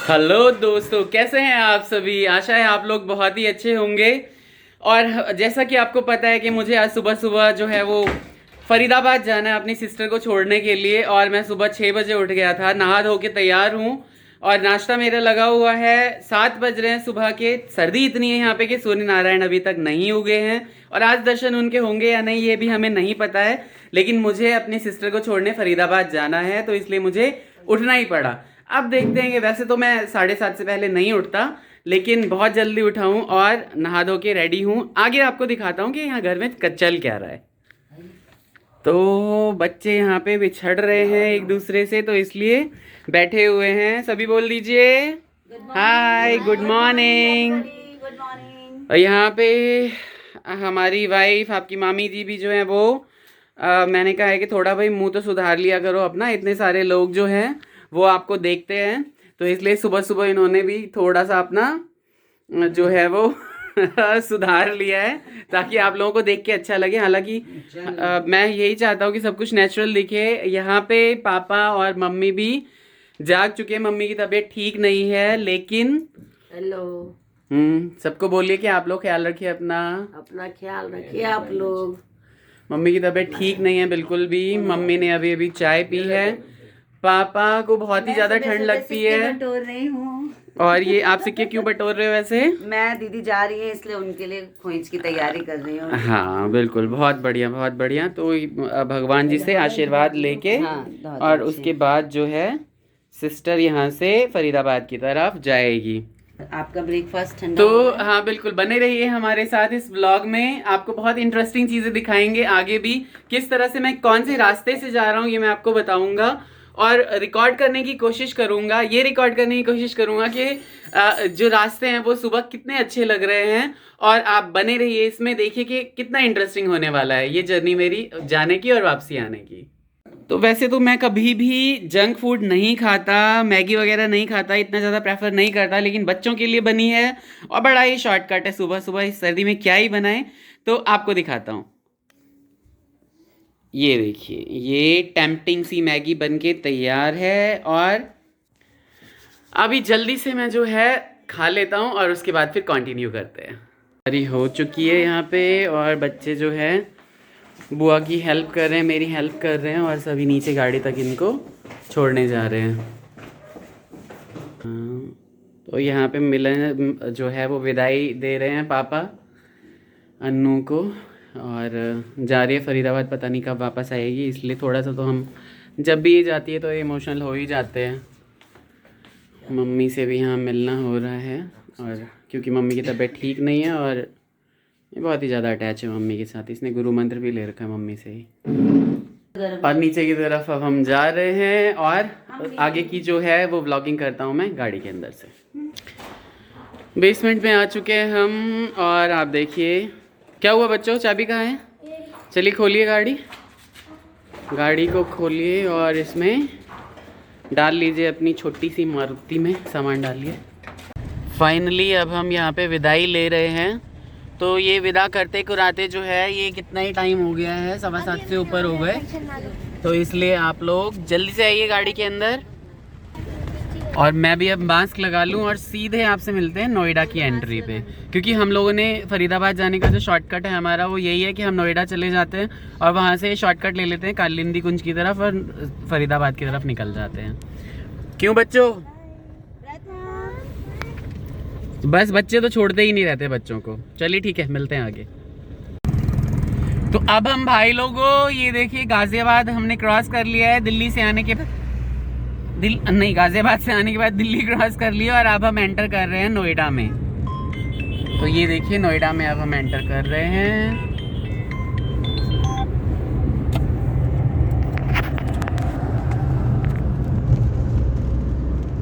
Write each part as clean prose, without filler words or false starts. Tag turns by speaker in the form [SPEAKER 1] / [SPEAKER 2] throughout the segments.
[SPEAKER 1] Hello दोस्तों, कैसे हैं आप सभी। आशा है आप लोग बहुत ही अच्छे होंगे। और जैसा कि आपको पता है कि मुझे आज सुबह सुबह जो है वो फरीदाबाद जाना है अपनी सिस्टर को छोड़ने के लिए। और मैं सुबह 6 बजे उठ गया था, नहा धो के तैयार हूँ और नाश्ता मेरा लगा हुआ है। 7 बज रहे हैं सुबह के। सर्दी इतनी है यहाँ पे कि सूर्य नारायण अभी तक नहीं उगे हैं और आज दर्शन उनके होंगे या नहीं ये भी हमें नहीं पता है। लेकिन मुझे अपनी सिस्टर को छोड़ने फरीदाबाद जाना है तो इसलिए मुझे उठना ही पड़ा। अब देखते हैं कि वैसे तो मैं 7:30 से पहले नहीं उठता, लेकिन बहुत जल्दी उठा हूँ और नहा धो के रेडी हूँ। आगे आपको दिखाता हूँ कि यहाँ घर में चल क्या रहा है। तो बच्चे यहाँ पे बिछड़ रहे हैं एक दूसरे से, तो इसलिए बैठे हुए हैं। सभी बोल दीजिए हाय, गुड मॉर्निंग। और यहाँ पे हमारी वाइफ, आपकी मामी जी भी जो है वो मैंने कहा है कि थोड़ा भाई मुंह तो सुधार लिया करो अपना, इतने सारे लोग जो हैं वो आपको देखते हैं। तो इसलिए सुबह सुबह इन्होंने भी थोड़ा सा अपना जो है वो सुधार लिया है ताकि आप लोगों को देख के अच्छा लगे। हालांकि मैं यही चाहता हूँ कि सब कुछ नेचुरल दिखे। यहाँ पे पापा और मम्मी भी जाग चुके हैं। मम्मी की तबीयत ठीक नहीं है, लेकिन
[SPEAKER 2] हेलो,
[SPEAKER 1] सबको बोलिए कि आप लोग ख्याल रखिए अपना
[SPEAKER 2] ख्याल रखिए आप लोग।
[SPEAKER 1] मम्मी की तबीयत ठीक नहीं है बिल्कुल भी। मम्मी ने अभी अभी चाय पी है। पापा को बहुत ही ज्यादा ठंड लगती है।
[SPEAKER 2] बटोर रही हूँ।
[SPEAKER 1] और ये आप सिक्के क्यों बटोर रहे हो वैसे?
[SPEAKER 2] मैं दीदी जा रही है इसलिए उनके लिए खोइंच की तैयारी कर रही हूँ।
[SPEAKER 1] हाँ बिल्कुल, बहुत बढ़िया बहुत बढ़िया। तो भगवान जी से आशीर्वाद लेके और उसके बाद जो है सिस्टर यहाँ से फरीदाबाद की तरफ जाएगी।
[SPEAKER 2] आपका ब्रेकफास्ट ठंडा
[SPEAKER 1] तो हाँ बिल्कुल, बने रहिए हमारे साथ इस व्लॉग में। आपको बहुत इंटरेस्टिंग चीजें दिखाएंगे आगे भी। किस तरह से मैं कौन से रास्ते से जा रहा हूँ ये मैं आपको बताऊंगा और रिकॉर्ड करने की कोशिश करूंगा। ये रिकॉर्ड करने की कोशिश करूंगा कि जो रास्ते हैं वो सुबह कितने अच्छे लग रहे हैं। और आप बने रहिए इसमें, देखिए कि कितना इंटरेस्टिंग होने वाला है ये जर्नी मेरी जाने की और वापसी आने की। तो वैसे तो मैं कभी भी जंक फूड नहीं खाता, मैगी वगैरह नहीं खाता, इतना ज़्यादा प्रेफर नहीं करता। लेकिन बच्चों के लिए बनी है और बड़ा ही शॉर्टकट है। सुबह सुबह इस सर्दी में क्या ही बनाएं, तो आपको दिखाता हूँ। ये देखिए, ये टेम्पटिंग सी मैगी बनके तैयार है और अभी जल्दी से मैं जो है खा लेता हूँ और उसके बाद फिर कंटिन्यू करते हैं। सारी हो चुकी है यहाँ पे और बच्चे जो है बुआ की हेल्प कर रहे हैं, मेरी हेल्प कर रहे हैं और सभी नीचे गाड़ी तक इनको छोड़ने जा रहे हैं। तो यहाँ पे मिलन जो है वो विदाई दे रहे हैं पापा अन्नू को और जा रही है फरीदाबाद। पता नहीं कब वापस आएगी, इसलिए थोड़ा सा तो हम जब भी ये जाती है तो इमोशनल हो ही जाते हैं। मम्मी से भी यहाँ मिलना हो रहा है और क्योंकि मम्मी की तबीयत ठीक नहीं है और ये बहुत ही ज़्यादा अटैच है मम्मी के साथ। इसने गुरु मंत्र भी ले रखा है मम्मी से ही। और नीचे की तरफ अब हम जा रहे हैं और आगे की जो है वो व्लॉगिंग करता हूँ मैं गाड़ी के अंदर से। बेसमेंट में आ चुके हैं हम और आप देखिए क्या हुआ बच्चों, चाबी कहाँ है? चलिए खोलिए गाड़ी को खोलिए और इसमें डाल लीजिए अपनी छोटी सी मारुति में सामान डालिए। फाइनली अब हम यहाँ पे विदाई ले रहे हैं। तो ये विदा करते कुराते जो है ये कितना ही टाइम हो गया है, 7:15 से ऊपर हो गए। तो इसलिए आप लोग जल्दी से आइए गाड़ी के अंदर और मैं भी अब मास्क लगा लूँ और सीधे आपसे मिलते हैं नोएडा की एंट्री पे। क्योंकि हम लोगों ने फरीदाबाद जाने का जो शॉर्टकट है हमारा वो यही है कि हम नोएडा चले जाते हैं और वहाँ से शॉर्टकट ले लेते हैं कालिंदी कुंज की तरफ और फरीदाबाद की तरफ निकल जाते हैं। क्यों बच्चों? बस बच्चे तो छोड़ते ही नहीं रहते बच्चों को। चलिए ठीक है, मिलते हैं आगे। तो अब हम भाई लोगों ये देखिए गाजियाबाद हमने क्रॉस कर लिया है। दिल्ली से आने के बाद गाजियाबाद से आने के बाद दिल्ली क्रॉस कर लिया और अब हम एंटर कर रहे हैं नोएडा में। तो ये देखिए नोएडा में अब हम एंटर कर रहे हैं।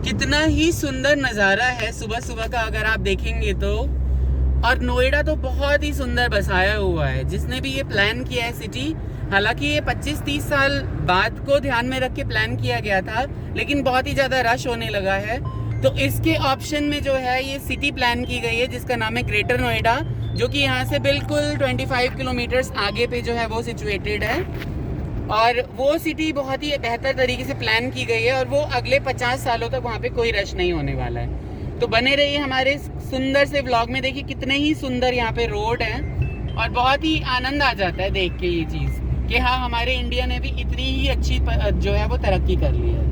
[SPEAKER 1] कितना ही सुंदर नज़ारा है सुबह सुबह का अगर आप देखेंगे तो। और नोएडा तो बहुत ही सुंदर बसाया हुआ है। जिसने भी ये प्लान किया है सिटी, हालांकि ये 25-30 साल बाद को ध्यान में रख के प्लान किया गया था, लेकिन बहुत ही ज़्यादा रश होने लगा है। तो इसके ऑप्शन में जो है ये सिटी प्लान की गई है जिसका नाम है ग्रेटर नोएडा, जो कि यहाँ से बिल्कुल 25 किलोमीटर्स आगे पे जो है वो सिचुएटेड है। और वो सिटी बहुत ही बेहतर तरीके से प्लान की गई है और वो अगले 50 सालों तक वहाँ पे कोई रश नहीं होने वाला है। तो बने रहिए हमारे सुंदर से व्लॉग में। देखिए कितने ही सुंदर यहाँ पे रोड हैं और बहुत ही आनंद आ जाता है देख के ये चीज़ कि हाँ हमारे इंडिया ने भी इतनी ही अच्छी जो है वो तरक्की कर ली है।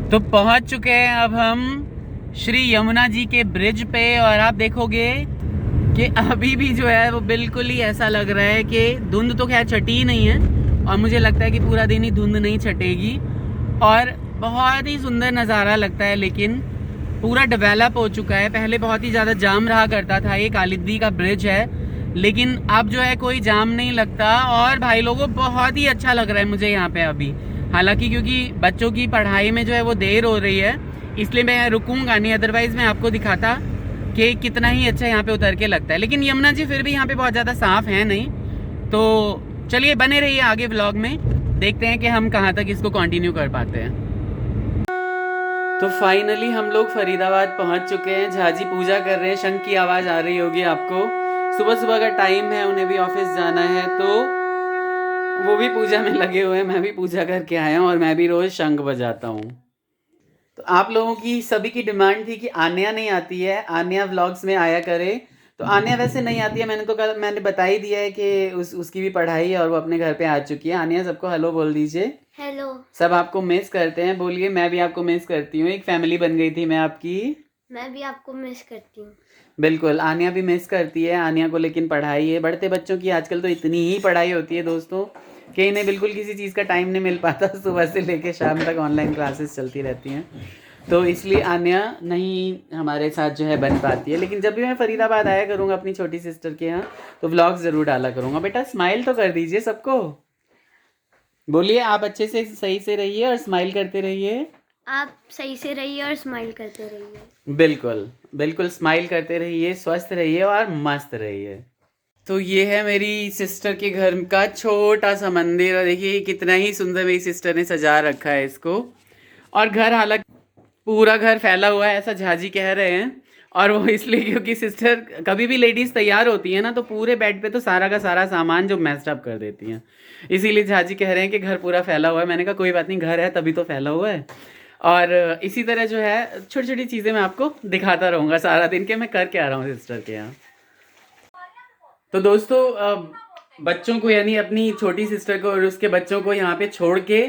[SPEAKER 1] तो पहुँच चुके हैं अब हम श्री यमुना जी के ब्रिज पे और आप देखोगे कि अभी भी जो है वो बिल्कुल ही ऐसा लग रहा है कि धुंध तो खैर छटी ही नहीं है और मुझे लगता है कि पूरा दिन ही धुंध नहीं छटेगी और बहुत ही सुंदर नज़ारा लगता है। लेकिन पूरा डेवलप हो चुका है। पहले बहुत ही ज़्यादा जाम रहा करता था। ये कालिंदी का ब्रिज है लेकिन अब जो है कोई जाम नहीं लगता और भाई लोगों बहुत ही अच्छा लग रहा है मुझे यहाँ पे अभी। हालांकि क्योंकि बच्चों की पढ़ाई में जो है वो देर हो रही है इसलिए मैं रुकूंगा नहीं, अदरवाइज़ मैं आपको दिखाता कि कितना ही अच्छा यहाँ पे उतर के लगता है। लेकिन यमुना जी फिर भी यहाँ पे बहुत ज़्यादा साफ़ है नहीं। तो चलिए बने रहिए आगे व्लॉग में, देखते हैं कि हम कहाँ तक इसको कंटिन्यू कर पाते हैं। तो फाइनली हम लोग फरीदाबाद पहुँच चुके हैं। झाजी पूजा कर रहे हैं, शंख की आवाज़ आ रही होगी आपको। सुबह सुबह का टाइम है, उन्हें भी ऑफिस जाना है तो वो भी पूजा में लगे हुए हैं। मैं भी पूजा करके आया हूँ और मैं भी रोज़ शंख बजाता हूँ। तो आप लोगों की सभी की डिमांड थी कि आन्या नहीं आती है, आन्या व्लॉग्स में आया करे। तो आन्या वैसे नहीं आती है, मैंने बता ही दिया है कि उसकी भी पढ़ाई है और वो अपने घर पे आ चुकी है। आन्या सबको हेलो बोल दीजिए।
[SPEAKER 3] हेलो।
[SPEAKER 1] सब आपको मिस करते हैं, बोलिए मैं भी आपको मिस करती हूँ। एक फैमिली बन गई थी मैं आपकी।
[SPEAKER 3] मैं भी आपको मिस करती हूँ।
[SPEAKER 1] बिल्कुल, आन्या भी मिस करती है। आन्या को लेकिन पढ़ाई है, बढ़ते बच्चों की आजकल तो इतनी ही पढ़ाई होती है दोस्तों कि इन्हें बिल्कुल किसी चीज़ का टाइम नहीं मिल पाता। सुबह से लेकर शाम तक ऑनलाइन क्लासेस चलती रहती हैं तो इसलिए आन्या नहीं हमारे साथ जो है बन पाती है। लेकिन जब भी मैं फरीदाबाद आया करूँगा अपनी छोटी सिस्टर के यहाँ तो व्लॉग ज़रूर डाला करूँगा। बेटा स्माइल तो कर दीजिए सबको, बोलिए आप अच्छे से सही से रहिए और स्माइल करते रहिए।
[SPEAKER 3] आप सही से रहिए और स्माइल करते रहिए।
[SPEAKER 1] बिल्कुल बिल्कुल स्माइल करते रहिए, स्वस्थ रहिए और मस्त रहिए। तो ये है मेरी सिस्टर के घर का छोटा सा मंदिर और देखिए कितना ही सुंदर मेरी सिस्टर ने सजा रखा है इसको। और घर हालांकि पूरा घर फैला हुआ है ऐसा झाजी कह रहे हैं और वो इसलिए क्योंकि सिस्टर कभी भी लेडीज़ तैयार होती है ना तो पूरे बेड पे तो सारा का सारा सामान जो मैस्ड अप कर देती हैं, इसीलिए झाजी कह रहे हैं कि घर पूरा फैला हुआ है। मैंने कहा कोई बात नहीं, घर है तभी तो फैला हुआ है। और इसी तरह जो है छोटी छोटी चीज़ें मैं आपको दिखाता रहूँगा सारा दिन के मैं करके आ रहा हूँ सिस्टर के यहाँ। तो दोस्तों बच्चों को यानी अपनी छोटी सिस्टर को और उसके बच्चों को यहाँ पे छोड़ के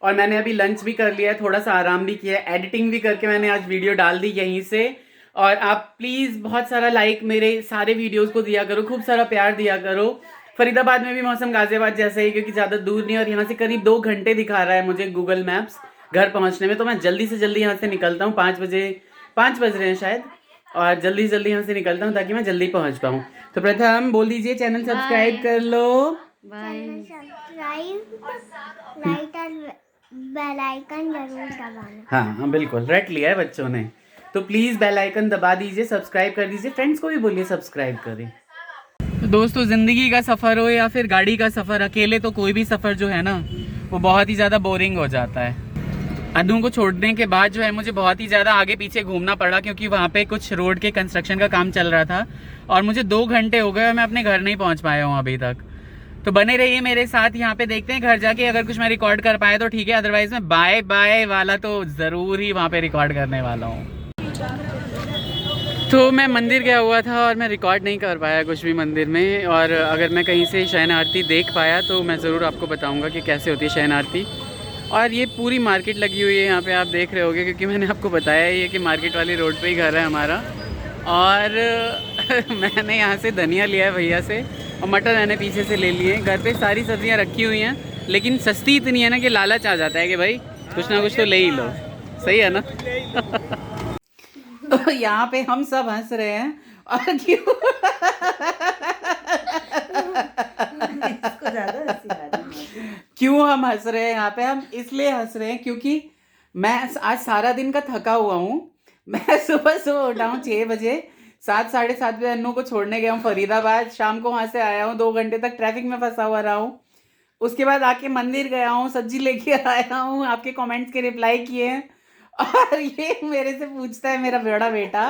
[SPEAKER 1] और मैंने अभी लंच भी कर लिया है, थोड़ा सा आराम भी किया है, एडिटिंग भी करके मैंने आज वीडियो डाल दी यहीं से। और आप प्लीज़ बहुत सारा लाइक मेरे सारे वीडियोस को दिया करो, खूब सारा प्यार दिया करो। फरीदाबाद में भी मौसम गाजियाबाद जैसा ही क्योंकि ज़्यादा दूर नहीं और यहाँ से करीब 2 घंटे दिखा रहा है मुझे गूगल मैप्स घर पहुँचने में। तो मैं जल्दी से जल्दी यहाँ से निकलता हूँ, 5 बज रहे हैं शायद, और जल्दी से जल्दी यहाँ से निकलता हूँ ताकि मैं जल्दी पहुँच पाऊँ। तो प्रथम बोल दीजिए चैनल सब्सक्राइब कर लो,
[SPEAKER 3] लाइक और बेल आइकन जरूर दबाना।
[SPEAKER 1] हाँ बिल्कुल रट लिया है बच्चों ने। तो प्लीज़ बेल आइकन दबा दीजिए, सब्सक्राइब कर दीजिए, फ्रेंड्स को भी बोलिए सब्सक्राइब करें। तो दोस्तों ज़िंदगी का सफ़र हो या फिर गाड़ी का सफ़र, अकेले तो कोई भी सफ़र जो है ना वो बहुत ही ज़्यादा बोरिंग हो जाता है। अनु को छोड़ने के बाद जो है मुझे बहुत ही ज़्यादा आगे पीछे घूमना पड़ा क्योंकि वहाँ पे कुछ रोड के कंस्ट्रक्शन का काम चल रहा था और मुझे 2 घंटे हो गए और मैं अपने घर नहीं पहुँच पाया हूँ अभी तक। तो बने रहिए मेरे साथ, यहाँ पे देखते हैं घर जाके अगर कुछ मैं रिकॉर्ड कर पाया तो ठीक है, अदरवाइज़ मैं बाय बाय वाला तो ज़रूर ही वहाँ पे रिकॉर्ड करने वाला हूँ। तो मैं मंदिर गया हुआ था और मैं रिकॉर्ड नहीं कर पाया कुछ भी मंदिर में, और अगर मैं कहीं से शयन आरती देख पाया तो मैं ज़रूर आपको बताऊँगा कि कैसे होती है शयन आरती। और ये पूरी मार्केट लगी हुई है यहाँ पे, आप देख रहे होगे क्योंकि मैंने आपको बताया ही है कि मार्केट वाली रोड पे ही घर है हमारा। और मैंने यहाँ से धनिया लिया है भैया से और मटर मैंने पीछे से ले लिए हैं। घर पे सारी सब्जियाँ रखी हुई हैं लेकिन सस्ती इतनी है ना कि लालच आ जाता है कि भाई कुछ ना कुछ तो ले ही लो, सही है ना। तो यहाँ पे हम सब हंस रहे हैं और क्यों क्यों हम हंस रहे हैं यहाँ पे, हम इसलिए हंस रहे हैं क्योंकि मैं आज सारा दिन का थका हुआ हूँ। मैं सुबह उठा हूँ 6 बजे, 7-7:30 बजे अन्नू को छोड़ने गया हूँ फरीदाबाद, शाम को वहाँ से आया हूँ, 2 घंटे तक ट्रैफिक में फंसा हुआ रहा हूँ। उसके बाद आके मंदिर गया हूँ, सब्जी लेके आया हूँ, आपके कमेंट्स के रिप्लाई किए हैं और ये मेरे से पूछता है मेरा बड़ा बेटा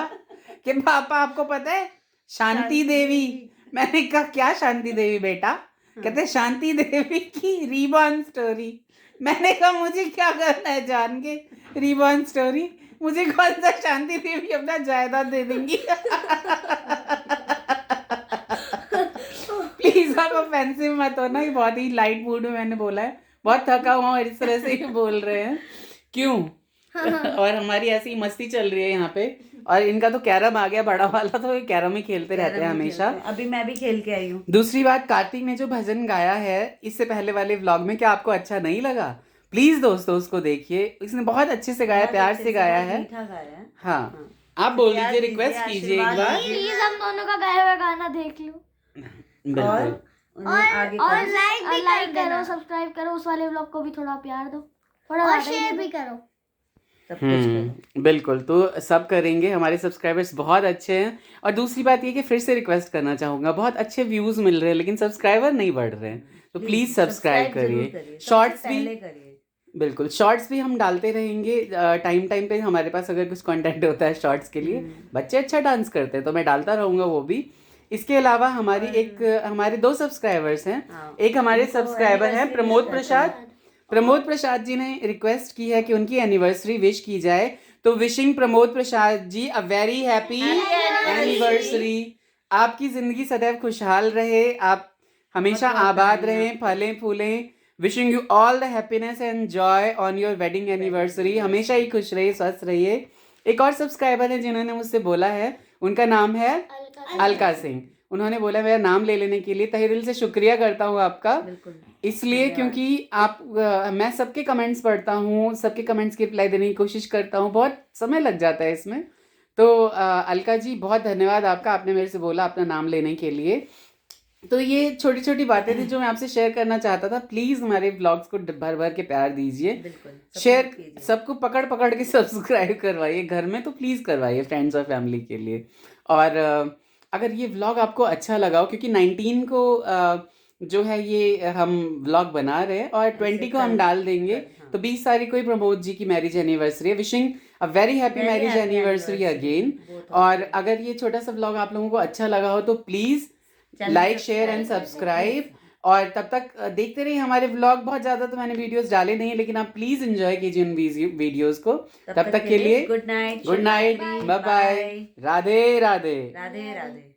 [SPEAKER 1] कि पापा आपको पता है शांति देवी। मैंने कहा क्या शांति देवी बेटा, कहते शांति देवी की रीबॉर्न स्टोरी। मैंने कहा मुझे क्या करना है जान के रीबॉर्न स्टोरी, मुझे कौन सा शांति देवी अपना जायदाद दे देंगी। प्लीज आप ऑफेंसिव मत हो ना, ये बहुत ही लाइट मूड में मैंने बोला है, बहुत थका हुआ और इस तरह से ही बोल रहे हैं क्यों। और हमारी ऐसी मस्ती चल रही है यहाँ पे, और इनका तो कैरम आ गया बड़ा वाला, तो ये कैरम ही खेलते रहते हैं हमेशा।
[SPEAKER 2] अभी मैं भी खेल के आई हूँ।
[SPEAKER 1] दूसरी बात, कार्तिक ने जो भजन गाया है इससे पहले वाले व्लॉग में, क्या आपको अच्छा नहीं लगा? प्लीज दोस्तों उसको देखिए, इसने बहुत अच्छे से गाया, प्यार से गाया है।
[SPEAKER 2] मीठा गाया है।
[SPEAKER 1] हाँ आप बोल दीजिए, रिक्वेस्ट कीजिए एक बार।
[SPEAKER 3] प्लीज हम दोनों का गाया हुआ गाना देख लो,
[SPEAKER 1] बिल्कुल।
[SPEAKER 3] और लाइक करो, सब्सक्राइब करो, उस वाले व्लॉग को भी थोड़ा प्यार दो, थोड़ा और शेयर भी करो।
[SPEAKER 1] बिल्कुल, तो सब करेंगे, हमारे सब्सक्राइबर्स बहुत अच्छे हैं। और दूसरी बात ये कि फिर से रिक्वेस्ट करना चाहूँगा, बहुत अच्छे व्यूज मिल रहे हैं लेकिन सब्सक्राइबर नहीं बढ़ रहे हैं, तो प्लीज सब्सक्राइब करिए। शॉर्ट्स भी, बिल्कुल शॉर्ट्स भी हम डालते रहेंगे टाइम टाइम पे। हमारे पास अगर कुछ कंटेंट होता है शॉर्ट्स के लिए, बच्चे अच्छा डांस करते हैं तो मैं डालता रहूँगा वो भी। इसके अलावा हमारे 2 सब्सक्राइबर्स हैं। एक हमारे सब्सक्राइबर हैं प्रमोद प्रसाद जी ने रिक्वेस्ट की है कि उनकी एनिवर्सरी विश की जाए, तो wishing Pramod Prasad ji a very happy anniversary. आपकी जिंदगी सदैव खुशहाल रहे, आप हमेशा आबाद रहें, फलें फूलें। Wishing you all the happiness and Joy on your wedding anniversary. हमेशा ही खुश रहिए, स्वस्थ रहिए। एक और सब्सक्राइबर है जिन्होंने मुझसे बोला है, उनका नाम है अलका सिंह। उन्होंने बोला मेरा नाम ले लेने के लिए, तहे दिल से शुक्रिया करता हूँ आपका। इसलिए क्योंकि मैं सबके कमेंट्स पढ़ता हूँ, सबके कमेंट्स की रिप्लाई देने की कोशिश करता हूँ, बहुत समय लग जाता है इसमें। तो अलका जी बहुत धन्यवाद आपका, आपने मेरे से बोला अपना नाम लेने के लिए। तो ये छोटी छोटी बातें थी जो मैं आपसे शेयर करना चाहता था। प्लीज़ हमारे व्लॉग्स को भर भर के प्यार दीजिए, शेयर, सबको पकड़ पकड़ के सब्सक्राइब करवाइए, घर में तो प्लीज़ करवाइए, फ्रेंड्स और फैमिली के लिए। और अगर ये व्लॉग आपको अच्छा लगा हो, क्योंकि 19 को जो है ये हम व्लॉग बना रहे हैं और 20 को हम डाल देंगे, तो 20 तारीख को ही प्रमोद जी की मैरिज एनिवर्सरी है। Wishing a very happy marriage anniversary again. और अगर ये छोटा सा व्लॉग आप लोगों को अच्छा लगा हो तो please like share and subscribe. और तब तक देखते रहिए हमारे व्लॉग। बहुत ज़्यादा तो मैंने वीडियोस डाले नहीं है, लेकिन आप प्लीज़ एंजॉय कीजिए उन वीडियोस को। तब तक के लिए good night, bye bye, Radhe Radhe.